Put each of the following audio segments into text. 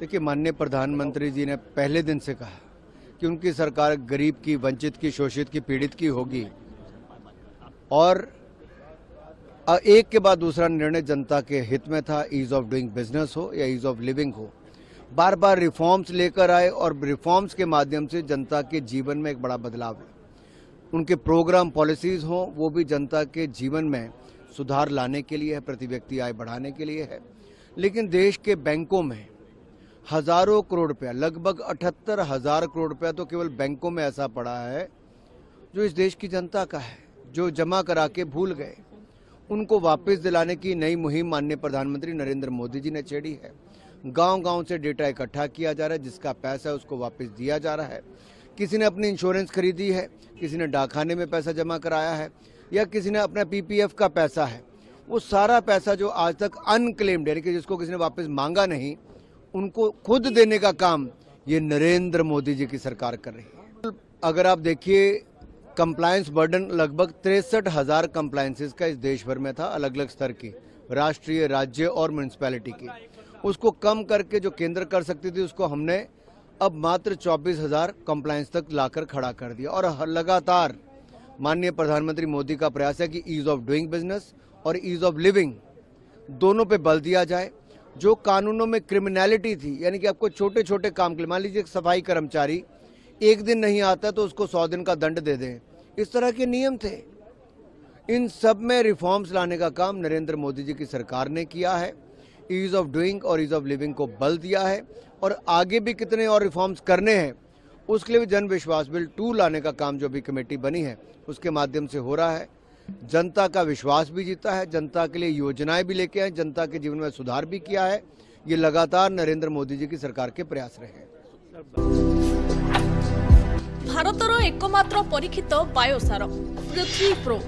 देखिए, माननीय प्रधानमंत्री जी ने पहले दिन से कहा कि उनकी सरकार गरीब की, वंचित की, शोषित की, पीड़ित की होगी और एक के बाद दूसरा निर्णय जनता के हित में था। ईज ऑफ डूइंग बिजनेस हो या ईज ऑफ लिविंग हो, बार बार रिफॉर्म्स लेकर आए और रिफॉर्म्स के माध्यम से जनता के जीवन में एक बड़ा बदलाव है। उनके प्रोग्राम पॉलिसीज हों, वो भी जनता के जीवन में सुधार लाने के लिए है, प्रति व्यक्ति आय बढ़ाने के लिए है। लेकिन देश के बैंकों में हजारों करोड़ रुपया, लगभग 78,000 करोड़ रुपया तो केवल बैंकों में ऐसा पड़ा है जो इस देश की जनता का है, जो जमा करा के भूल गए। उनको वापस दिलाने की नई मुहिम माननीय प्रधानमंत्री नरेंद्र मोदी जी ने छेड़ी है। गांव-गांव से डेटा इकट्ठा किया जा रहा है, जिसका पैसा है उसको वापस दिया जा रहा है। किसी ने अपनी इंश्योरेंस खरीदी है, किसी ने डाकखाने में पैसा जमा कराया है, या किसी ने अपना पीपीएफ का पैसा है, वो सारा पैसा जो आज तक अनक्लेम्ड, यानी कि जिसको किसी ने वापस मांगा नहीं, उनको खुद देने का काम ये नरेंद्र मोदी जी की सरकार कर रही है। अगर आप देखिए, कंप्लायंस बर्डन लगभग 63,000 कंप्लायंसेस का इस देश भर में था, अलग अलग स्तर की, राष्ट्रीय, राज्य और म्यूनिसिपैलिटी की। उसको कम करके जो केंद्र कर सकती थी, उसको हमने अब मात्र 24,000 कंप्लायंस तक लाकर खड़ा कर दिया। और लगातार माननीय प्रधानमंत्री मोदी का प्रयास है कि ईज ऑफ डूइंग बिजनेस और ईज ऑफ लिविंग दोनों पे बल दिया जाए। जो कानूनों में क्रिमिनलिटी थी, यानी कि आपको छोटे छोटे काम के लिए, मान लीजिए एक सफाई कर्मचारी एक दिन नहीं आता तो उसको 100 दिन का दंड दे दें, इस तरह के नियम थे। इन सब में रिफॉर्म्स लाने का काम नरेंद्र मोदी जी की सरकार ने किया है। ईज ऑफ डूइंग और ईज ऑफ लिविंग को बल दिया है और आगे भी कितने और रिफॉर्म्स करने हैं उसके लिए भी जन विश्वास बिल 2 लाने का काम जो भी कमेटी बनी है उसके माध्यम से हो रहा है। जनता का विश्वास भी जीता है, जनता के लिए योजनाएं भी लेके आए, जनता के जीवन में सुधार भी किया है। ये लगातार नरेंद्र मोदी जी की सरकार के प्रयास रहे हैं। भारतर एकमात्र परीक्षित बायोसार पृथ्वी प्रो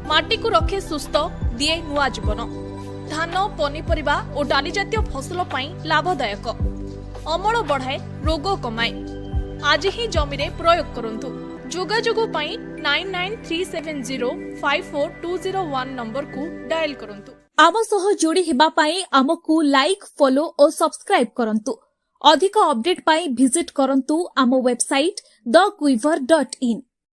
माटी को रखे सुस्थ, दिए नुआ जीवन। धान, पनीपरिबा और डाली जातीय फसल पाई लाभदायक, अमल बढ़ाए, रोग कमाए। आज ही जमी रे प्रयोग करंतु। जोगाजोग पाई 9937054201 नंबर को डायल करंतु। आम सह जोड़ी हेबा पाई आमकु लाइक, फॉलो और सब्सक्राइब करंतु। अधिक अपडेट पाई विजिट करंतु आम वेबसाइट thequiver.in।